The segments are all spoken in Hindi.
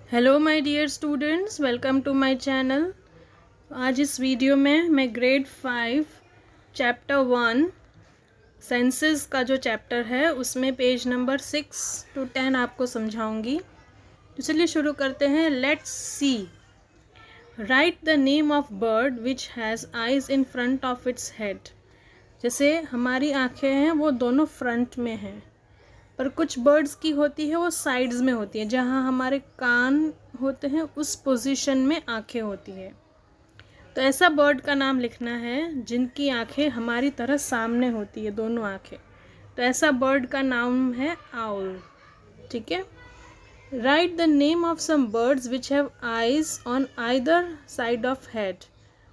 Hello my dear students, welcome to my channel. आज इस वीडियो में मैं ग्रेड 5 चैप्टर 1 सेंसेस का जो चैप्टर है उसमें पेज नंबर 6 to 10 आपको समझाऊंगी। तो चलिए शुरू करते हैं। Let's see. Right the name of bird which has eyes in front of its head. जैसे हमारी आँखें हैं वो दोनों फ्रंट में हैं, पर कुछ बर्ड्स की होती है वो साइड्स में होती है। जहाँ हमारे कान होते हैं उस पोजीशन में आंखें होती है। तो ऐसा बर्ड का नाम लिखना है जिनकी आंखें हमारी तरह सामने होती है, दोनों आंखें। तो ऐसा बर्ड का नाम है आउल। ठीक है। Write the name of some birds which have eyes on either side of head.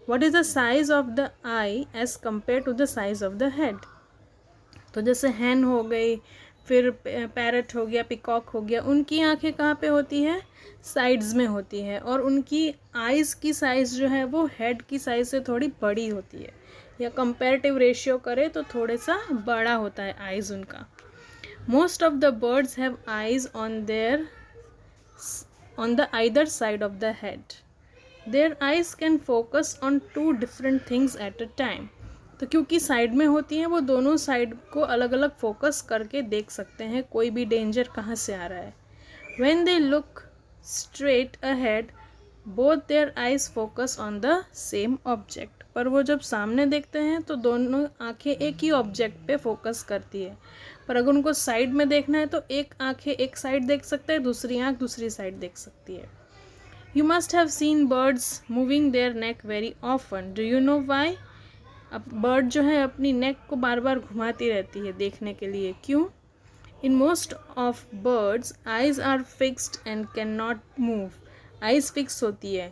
What is the size of the eye as compare to the size of the head. तो जैसे हैन हो गई, फिर पैरट हो गया, पिकॉक हो गया, उनकी आंखें कहाँ पे होती है? साइड्स में होती है, और उनकी आइज़ की साइज़ जो है वो हेड की साइज़ से थोड़ी बड़ी होती है, या कंपैरेटिव रेशियो करे तो थोड़ा सा बड़ा होता है आइज़ उनका। Most of the birds have eyes on the either side of the head. Their eyes can focus on two different things at a time. तो क्योंकि साइड में होती हैं वो दोनों साइड को अलग अलग फोकस करके देख सकते हैं कोई भी डेंजर कहाँ से आ रहा है। When they look straight ahead both their eyes focus on the same object. पर वो जब सामने देखते हैं तो दोनों आंखें एक ही ऑब्जेक्ट पे फोकस करती है। पर अगर उनको साइड में देखना है तो एक आंखें एक साइड देख सकते हैं, दूसरी आंख दूसरी साइड देख सकती है। You must have seen birds moving their neck very often. Do you know why? अब बर्ड जो है अपनी नेक को बार बार घुमाती रहती है देखने के लिए। क्यों? In most of birds, eyes are fixed and cannot move. Eyes fix होती है,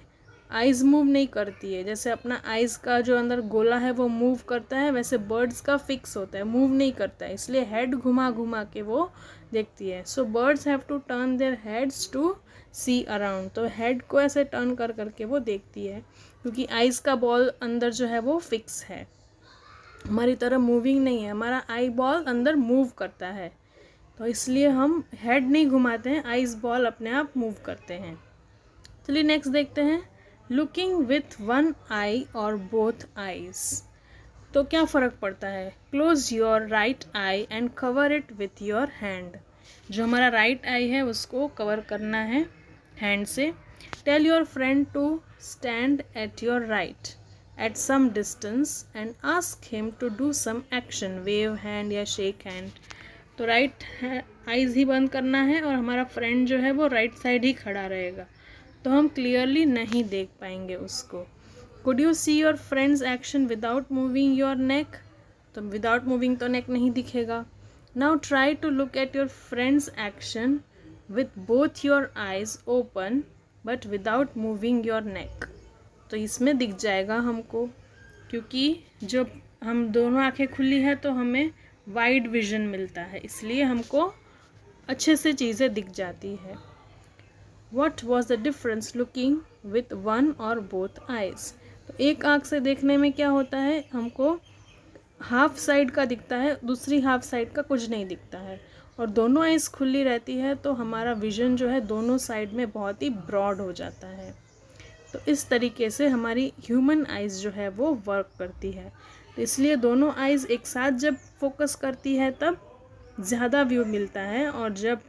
आइज़ मूव नहीं करती है। जैसे अपना आइज़ का जो अंदर गोला है वो मूव करता है, वैसे बर्ड्स का फिक्स होता है, मूव नहीं करता है, इसलिए हेड घुमा घुमा के वो देखती है। So birds have to turn their heads to see around. तो हेड को ऐसे टर्न कर करके वो देखती है, क्योंकि आइज़ का बॉल अंदर जो है वो फिक्स है, हमारी तरह मूविंग नहीं है। हमारा आई बॉल अंदर मूव करता है, तो इसलिए हम हेड नहीं घुमाते हैं, आइज़ बॉल अपने आप मूव करते हैं। चलिए नेक्स्ट देखते हैं। लुकिंग विथ वन आई और बोथ आइज। तो क्या फ़र्क पड़ता है? Close your right I and cover it with your hand. जो हमारा राइट आई है उसको कवर करना है हैंड से। Tell your friend to stand at your right at some distance and ask him to do some action, wave hand या शेक हैंड। तो राइट आइज़ ही बंद करना है और हमारा फ्रेंड जो है वो राइट साइड ही खड़ा रहेगा, तो हम क्लियरली नहीं देख पाएंगे उसको। Could you see your friend's action without moving your neck. तो विदाउट मूविंग तो नेक नहीं दिखेगा। Now try to look at your friend's action with both your eyes open but without moving your neck. तो इसमें दिख जाएगा हमको, क्योंकि जब हम दोनों आंखें खुली है तो हमें वाइड विजन मिलता है, इसलिए हमको अच्छे से चीज़ें दिख जाती है। What was the difference looking with one or both eyes? तो एक आँख से देखने में क्या होता है, हमको हाफ साइड का दिखता है, दूसरी हाफ साइड का कुछ नहीं दिखता है। और दोनों आइज़ खुली रहती है तो हमारा विजन जो है दोनों साइड में बहुत ही ब्रॉड हो जाता है। तो इस तरीके से हमारी ह्यूमन आइज़ जो है वो वर्क करती है। तो इसलिए दोनों आइज़ एक साथ जब फोकस करती है तब ज़्यादा व्यू मिलता है, और जब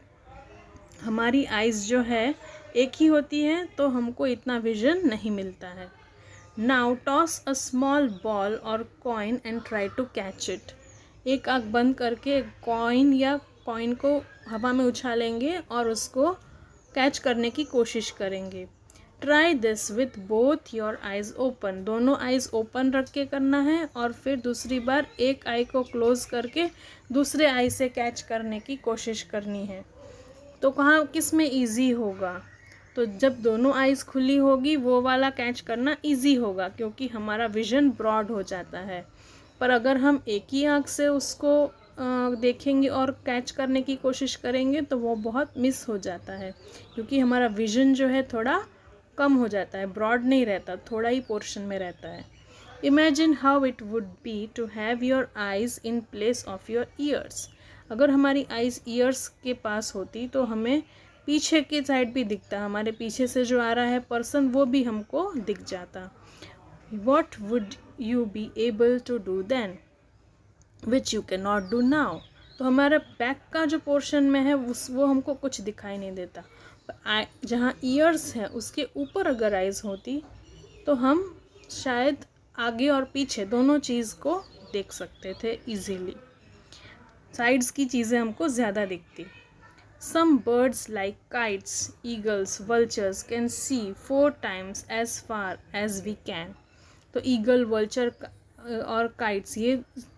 हमारी आइज़ जो है एक ही होती है तो हमको इतना विजन नहीं मिलता है। Now toss a small ball और coin and try to catch it. एक आँख बंद करके कॉइन को हवा में उछालेंगे और उसको कैच करने की कोशिश करेंगे। Try this with both your eyes open. दोनों आइज़ ओपन रख के करना है, और फिर दूसरी बार एक आई को क्लोज करके दूसरे आई से कैच करने की कोशिश करनी है। तो कहाँ किस में ईजी होगा? तो जब दोनों आइज़ खुली होगी वो वाला कैच करना ईजी होगा, क्योंकि हमारा विजन ब्रॉड हो जाता है। पर अगर हम एक ही आँख से उसको देखेंगे और कैच करने की कोशिश करेंगे तो वो बहुत मिस हो जाता है, क्योंकि हमारा विजन जो है थोड़ा कम हो जाता है, ब्रॉड नहीं रहता, थोड़ा ही पोर्शन में रहता है। Imagine how it would be to have your eyes in place of your ears. अगर हमारी आइज़ ईयर्स के पास होती तो हमें पीछे की साइड भी दिखता, हमारे पीछे से जो आ रहा है पर्सन वो भी हमको दिख जाता। What would you be able to do then which you cannot do now? तो हमारा बैक का जो पोर्शन में है वो हमको कुछ दिखाई नहीं देता। जहाँ ईयर्स है उसके ऊपर अगर आइज होती तो हम शायद आगे और पीछे दोनों चीज़ को देख सकते थे इजीली। साइड्स की चीज़ें हमको ज़्यादा दिखती। Some birds like kites, eagles, vultures can see 4 times as far as we can. तो ईगल, वल्चर और काइट्स ये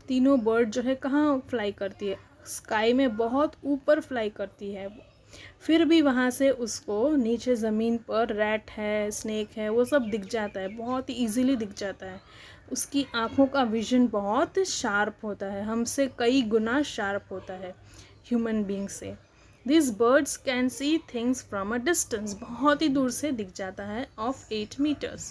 तीनों बर्ड जो है कहाँ फ्लाई करती है, स्काई में बहुत ऊपर फ्लाई करती है। फिर भी वहाँ से उसको नीचे ज़मीन पर रैट है, स्नेक है, वो सब दिख जाता है, बहुत ही ईजीली दिख जाता है। उसकी आँखों का विजन बहुत शार्प होता है, हमसे कई गुना शार्प होता है ह्यूमन बीइंग से। These birds can see things from a distance. बहुत ही दूर से दिख जाता है of 8 meters.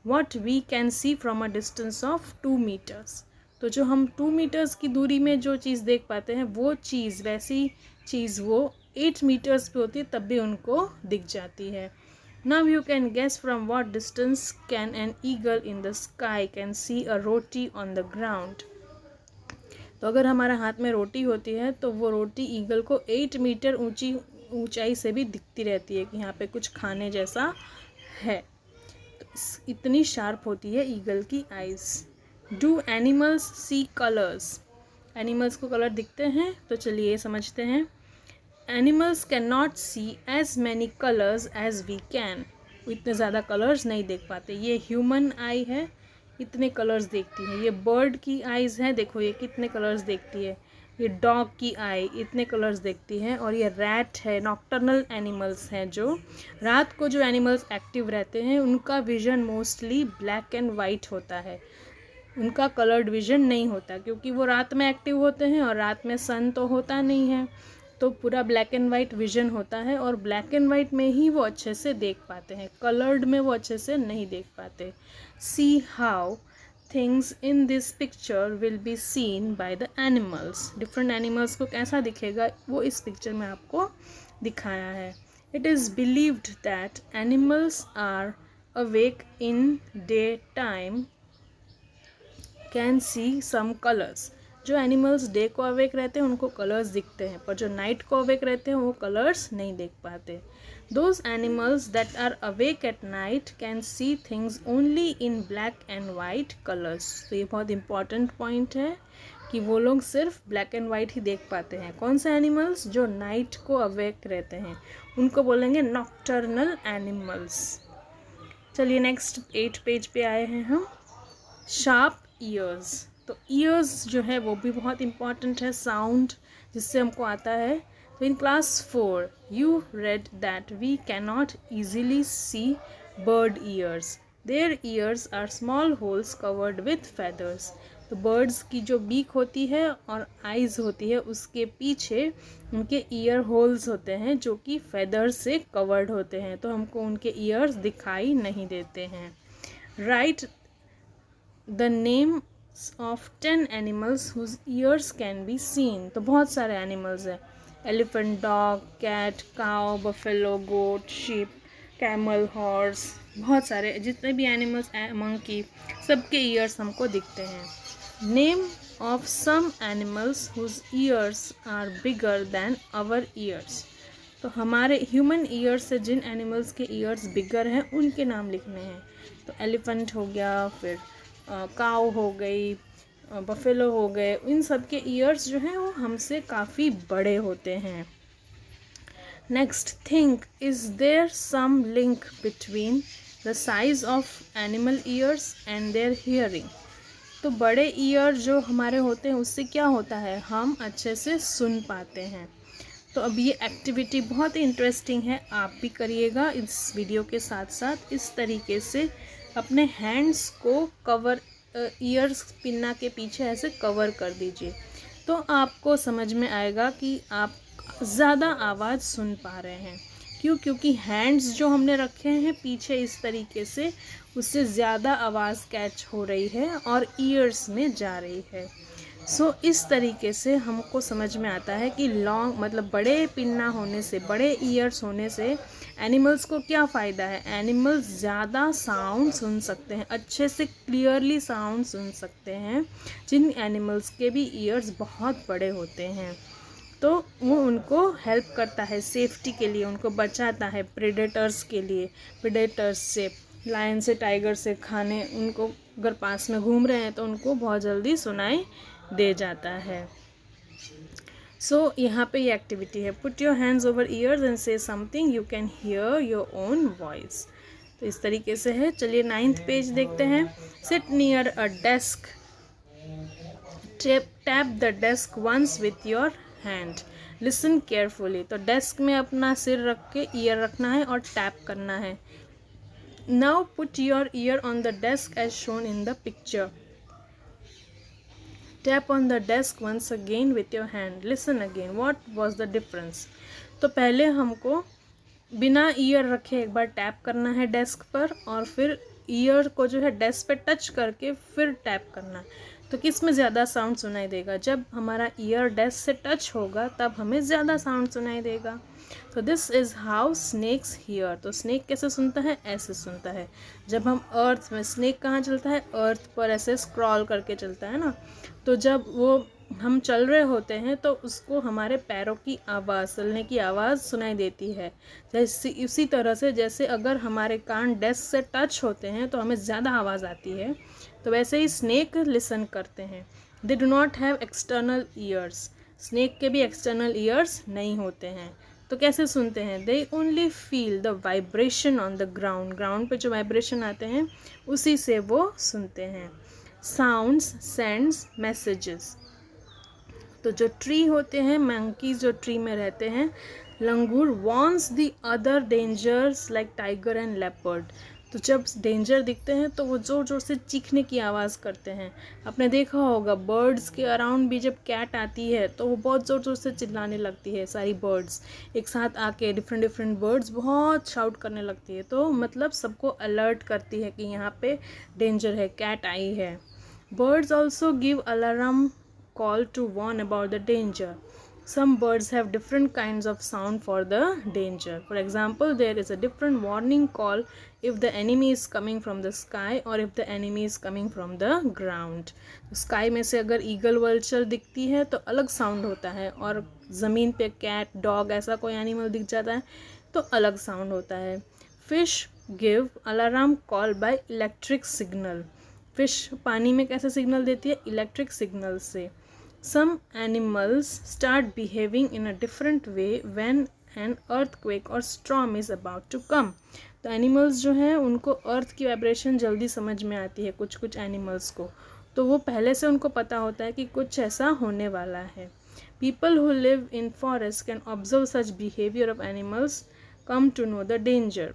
What we can see from a distance of 2 meters. तो जो हम 2 meters की दूरी में जो चीज़ देख पाते हैं वो चीज़ वैसी चीज़ वो 8 meters पे होती है तब भी उनको दिख जाती है। Now you can guess from what distance can an eagle in the sky can see a roti on the ground. तो अगर हमारा हाथ में रोटी होती है तो वो रोटी ईगल को 8 मीटर ऊंचाई से भी दिखती रहती है कि यहाँ पे कुछ खाने जैसा है। तो इतनी शार्प होती है ईगल की eyes. Do animals see colours? Animals को कलर दिखते हैं? तो चलिए समझते हैं। Animals can not see as many colours as we can. वो इतने ज़्यादा कलर्स नहीं देख पाते। ये ह्यूमन आई है, इतने कलर्स देखती है। ये बर्ड की आइज़ है, देखो ये कितने कलर्स देखती है। ये डॉग की आई इतने कलर्स देखती है। और ये रैट है, नॉक्टर्नल एनिमल्स हैं जो रात को जो एनिमल्स एक्टिव रहते हैं उनका vision mostly black and white होता है, उनका कलर्ड विजन नहीं होता क्योंकि वो रात में एक्टिव होते हैं और रात में सन तो होता नहीं है, तो पूरा ब्लैक एंड वाइट विजन होता है और ब्लैक एंड वाइट में ही वो अच्छे से देख पाते हैं, कलर्ड में वो अच्छे से नहीं देख पाते। See how things in this picture will be seen by the animals. Different animals को कैसा दिखेगा वो इस पिक्चर में आपको दिखाया है। It is believed that animals are awake in day time can see some colours. जो एनिमल्स डे को अवेक रहते हैं उनको कलर्स दिखते हैं, पर जो नाइट को अवेक रहते हैं वो कलर्स नहीं देख पाते। Those animals that are awake at night can see things only in black and white colours. तो ये बहुत इंपॉर्टेंट पॉइंट है कि वो लोग सिर्फ ब्लैक एंड वाइट ही देख पाते हैं। कौन से एनिमल्स? जो नाइट को अवेक रहते हैं उनको बोलेंगे नॉक्टर्नल एनिमल्स। चलिए नेक्स्ट 8 पेज पे आए हैं हम। Sharp years. तो ईयर्स जो है वो भी बहुत इंपॉर्टेंट है, साउंड जिससे हमको आता है। तो in class 4 you read that we can not easily see bird ears, their ears are small holes covered with feathers. तो बर्ड्स की जो बीक होती है और आइज़ होती है उसके पीछे उनके ईयर होल्स होते हैं जो कि फेदर्स से कवर्ड होते हैं, तो हमको उनके ईयर्स दिखाई नहीं देते हैं। Right the name of 10 animals whose ears can be seen। तो बहुत सारे एनिमल्स हैं, elephant, dog, cat, cow, buffalo, goat, sheep, camel, horse, बहुत सारे जितने भी एनिमल्स मंकी, सबके ईयर्स हमको दिखते हैं। Name of some animals whose ears are bigger than our ears. तो हमारे ह्यूमन ईयर्स से जिन एनिमल्स के ईयर्स बिगर हैं उनके नाम लिखने हैं। तो एलिफेंट हो गया, फिर काऊ हो गई, बफेलो हो गए, इन सब के ईयर्स जो हैं वो हमसे काफ़ी बड़े होते हैं। Next, think is there some link between the size of animal ears and their hearing. तो बड़े ईयर जो हमारे होते हैं उससे क्या होता है, हम अच्छे से सुन पाते हैं। तो अब ये एक्टिविटी बहुत ही इंटरेस्टिंग है, आप भी करिएगा इस वीडियो के साथ साथ। इस तरीके से अपने हैंड्स को कवर ईयर्स पिन्ना के पीछे ऐसे कवर कर दीजिए, तो आपको समझ में आएगा कि आप ज़्यादा आवाज़ सुन पा रहे हैं। क्यों? क्योंकि हैंड्स जो हमने रखे हैं पीछे इस तरीके से, उससे ज़्यादा आवाज़ कैच हो रही है और ईयर्स में जा रही है। इस तरीके से हमको समझ में आता है कि लॉन्ग मतलब बड़े पिन्ना होने से, बड़े ईयर्स होने से एनिमल्स को क्या फ़ायदा है। एनिमल्स ज़्यादा साउंड सुन सकते हैं, अच्छे से क्लियरली साउंड सुन सकते हैं। जिन एनिमल्स के भी ईयर्स बहुत बड़े होते हैं तो वो उनको हेल्प करता है सेफ्टी के लिए, उनको बचाता है प्रेडेटर्स के लिए, प्रेडेटर्स से, लायन से, टाइगर से खाने उनको अगर पास में घूम रहे हैं तो उनको बहुत जल्दी सुनाई दे जाता है। यहाँ पे ये एक्टिविटी है, put your hands over years and से something, you can hear your own voice. तो इस तरीके से है। चलिए 9th पेज देखते हैं। Sit near a desk, tap the desk once with your hand, listen carefully. तो डेस्क में अपना सिर रख के ईयर रखना है और टैप करना है। Now put your ear on the desk as shown in the picture, tap on the desk once again with your hand, listen again, what was the difference. तो पहले हमको बिना ईयर रखे एक बार टैप करना है डेस्क पर, और फिर ईयर को जो है डेस्क पे टच करके फिर टैप करना है। तो किस में ज़्यादा साउंड सुनाई देगा, जब हमारा ईयर डेस्क से टच होगा तब हमें ज़्यादा साउंड सुनाई देगा। तो this is how snakes hear. तो स्नेक कैसे सुनता है, ऐसे सुनता है। जब हम अर्थ में, स्नेक कहाँ चलता है, अर्थ पर ऐसे स्क्रॉल करके चलता है ना। तो जब वो हम चल रहे होते हैं तो उसको हमारे पैरों की आवाज़, चलने की आवाज़ सुनाई देती है। जैसे उसी तरह से जैसे अगर हमारे कान डेस्क से टच होते हैं तो हमें ज़्यादा आवाज़ आती है, तो वैसे ही स्नेक लिसन करते हैं। They do not have external years. Snake के भी एक्सटर्नल ईयर्स नहीं होते हैं। तो कैसे सुनते हैं, they only feel the vibration on the ground. Ground पे जो वाइब्रेशन आते हैं उसी से वो सुनते हैं। Sounds sends messages. तो जो ट्री होते हैं, मंकीज जो ट्री में रहते हैं, langur warns the other dangers like tiger and leopard. तो जब डेंजर दिखते हैं तो वो ज़ोर ज़ोर से चीखने की आवाज़ करते हैं। आपने देखा होगा बर्ड्स के अराउंड भी जब कैट आती है तो वो बहुत ज़ोर ज़ोर से चिल्लाने लगती है। सारी बर्ड्स एक साथ आके, डिफरेंट डिफरेंट बर्ड्स बहुत शाउट करने लगती है, तो मतलब सबको अलर्ट करती है कि यहाँ पे डेंजर है, कैट आई है। Birds also give alarm call to warn about the danger. Some birds have different kinds of sound for the danger. For example, there is a different warning call if the enemy is coming from the sky or if the enemy is coming from the ground. Sky में से अगर ईगल वल्चर दिखती है तो अलग साउंड होता है, और ज़मीन पे कैट, डॉग ऐसा कोई एनिमल दिख जाता है तो अलग साउंड होता है। Fish give alarm call by electric signal. Fish पानी में कैसे सिग्नल देती है, इलेक्ट्रिक सिग्नल से। Some animals start behaving in a different way when an earthquake और storm is about to come. तो एनिमल्स जो हैं उनको अर्थ की वाइब्रेशन जल्दी समझ में आती है, कुछ कुछ एनिमल्स को, तो वो पहले से उनको पता होता है कि कुछ ऐसा होने वाला है। People who live in forest can observe such behaviour of animals come to know the danger.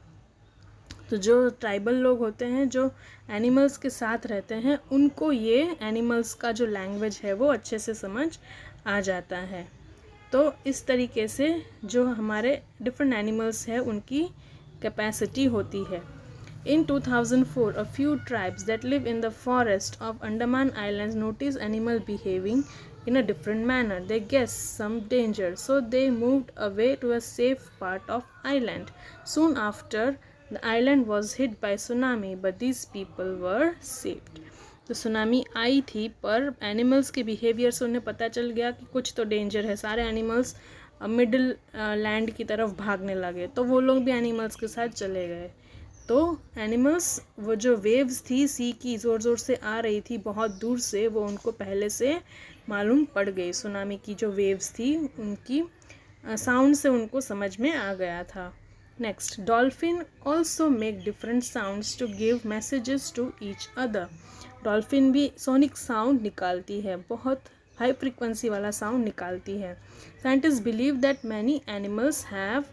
तो जो ट्राइबल लोग होते हैं, जो एनिमल्स के साथ रहते हैं, उनको ये एनिमल्स का जो लैंग्वेज है वो अच्छे से समझ आ जाता है। तो इस तरीके से जो हमारे डिफरेंट एनिमल्स हैं उनकी कैपेसिटी होती है। In 2004, a few tribes that live in the forest of Andaman Islands noticed animal behaving in a different manner. They guessed some danger, so they moved away to a safe part of island. Soon after, the island was hit by tsunami, but these people were saved. तो सुनामी आई थी, पर एनिमल्स के बिहेवियर से उन्हें पता चल गया कि कुछ तो डेंजर है। सारे एनिमल्स मिडिल लैंड की तरफ भागने लगे, तो वो लोग भी एनिमल्स के साथ चले गए। तो एनिमल्स, वो जो वेव्स थी सी की ज़ोर ज़ोर से आ रही थी बहुत दूर से, वो उनको पहले से मालूम पड़ गई। सुनामी की जो वेव्स थी उनकी साउंड से उनको समझ में आ गया था। Next, dolphin also make different sounds to give messages to each other. Dolphin भी सोनिक साउंड निकालती है, बहुत हाई फ्रिक्वेंसी वाला साउंड निकालती है। Scientist believe that many animals have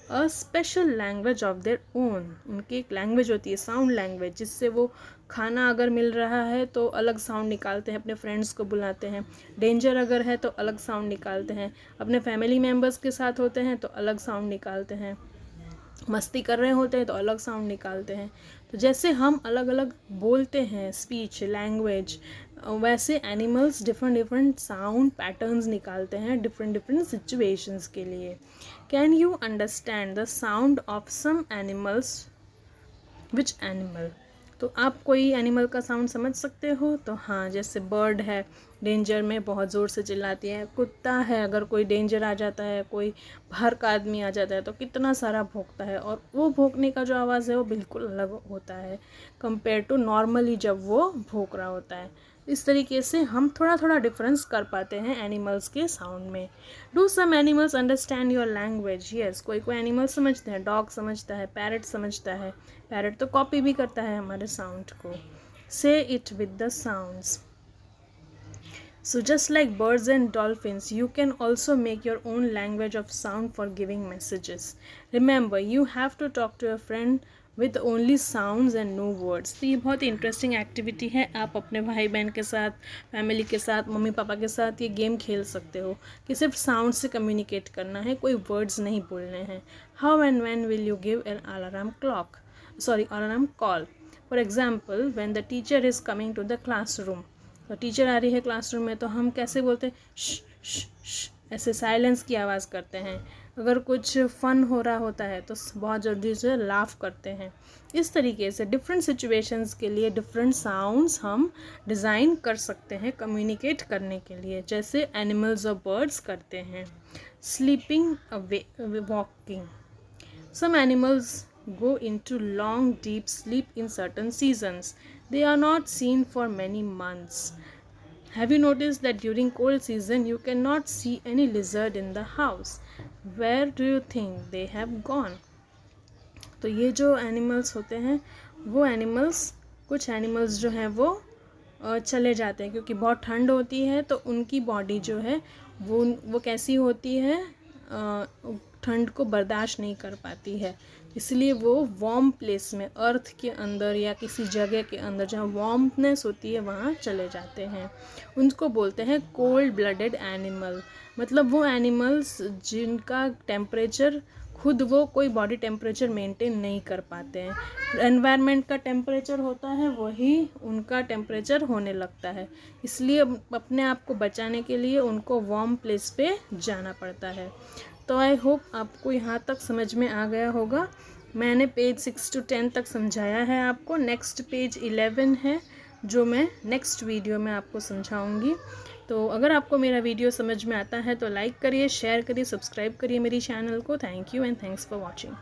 a special language of their own. उनकी एक लैंग्वेज होती है, साउंड लैंग्वेज, जिससे वो खाना अगर मिल रहा है तो अलग साउंड निकालते हैं, अपने फ्रेंड्स को बुलाते हैं। डेंजर अगर है तो अलग साउंड निकालते हैं, अपने फैमिली मेम्बर्स के साथ होते हैं तो अलग साउंड निकालते हैं, मस्ती कर रहे होते हैं तो अलग साउंड निकालते हैं। तो जैसे हम अलग अलग बोलते हैं, स्पीच, लैंग्वेज, वैसे animals different different sound patterns निकालते हैं डिफरेंट डिफरेंट सिचुएशंस के लिए. Can you understand the sound of some animals? Which animal? तो आप कोई एनिमल का साउंड समझ सकते हो? तो हाँ, जैसे बर्ड है, डेंजर में बहुत ज़ोर से चिल्लाती है. कुत्ता है, अगर कोई डेंजर आ जाता है, कोई बाहर का आदमी आ जाता है तो कितना सारा भौंकता है, और वो भौंकने का जो आवाज़ है वो बिल्कुल अलग होता है कंपेयर टू नॉर्मली जब वो भौंक रहा होता है. इस तरीके से हम थोड़ा थोड़ा डिफरेंस कर पाते हैं एनिमल्स के साउंड में. Do some animals understand your language? Yes, कोई कोई एनिमल समझते हैं. डॉग समझता है, पैरट समझता है. पैरट तो कॉपी भी करता है हमारे साउंड को. से it with the sounds. So just like birds and dolphins, you can also make your own language of sound for giving messages. Remember, you have to talk to a friend with only sounds and no words. तो ये बहुत इंटरेस्टिंग एक्टिविटी है. आप अपने भाई बहन के साथ, फैमिली के साथ, मम्मी पापा के साथ ये गेम खेल सकते हो कि सिर्फ साउंड से कम्युनिकेट करना है, कोई वर्ड्स नहीं बोलने हैं. How and when will you give an alarm call? For example, when the teacher is coming to the classroom. तो टीचर आ रही है क्लासरूम में तो हम कैसे बोलते हैं? श श श, ऐसे साइलेंस की आवाज़ करते हैं. अगर कुछ फ़न हो रहा होता है तो बहुत जल्दी से लाफ करते हैं. इस तरीके से डिफरेंट सिचुएशंस के लिए डिफरेंट साउंड्स हम डिज़ाइन कर सकते हैं कम्युनिकेट करने के लिए, जैसे एनिमल्स और बर्ड्स करते हैं. Sleeping away, walking. Some animals go into long deep sleep in certain seasons. They are not seen for many months. Have you noticed that during cold season you cannot see any lizard in the house? Where do you think they have gone? तो ये जो एनिमल्स होते हैं वो एनिमल्स, कुछ एनिमल्स जो हैं वो चले जाते हैं क्योंकि बहुत ठंड होती है. तो उनकी बॉडी जो है वो कैसी होती है, ठंड को बर्दाश्त नहीं कर पाती है. इसलिए वो वार्म प्लेस में, अर्थ के अंदर या किसी जगह के अंदर जहाँ वार्मनेस होती है वहाँ चले जाते हैं. उनको बोलते हैं कोल्ड ब्लडेड एनिमल. मतलब वो एनिमल्स जिनका टेम्परेचर खुद वो कोई बॉडी टेम्परेचर मेंटेन नहीं कर पाते हैं. एनवायरनमेंट का टेम्परेचर होता है वही उनका टेम्परेचर होने लगता है. इसलिए अपने आप को बचाने के लिए उनको वार्म प्लेस पे जाना पड़ता है. तो आई होप आपको यहाँ तक समझ में आ गया होगा. मैंने पेज 6 to 10 तक समझाया है आपको. नेक्स्ट पेज 11 है जो मैं नेक्स्ट वीडियो में आपको समझाऊंगी. तो अगर आपको मेरा वीडियो समझ में आता है तो लाइक करिए, शेयर करिए, सब्सक्राइब करिए मेरी चैनल को. Thank you and thanks for watching.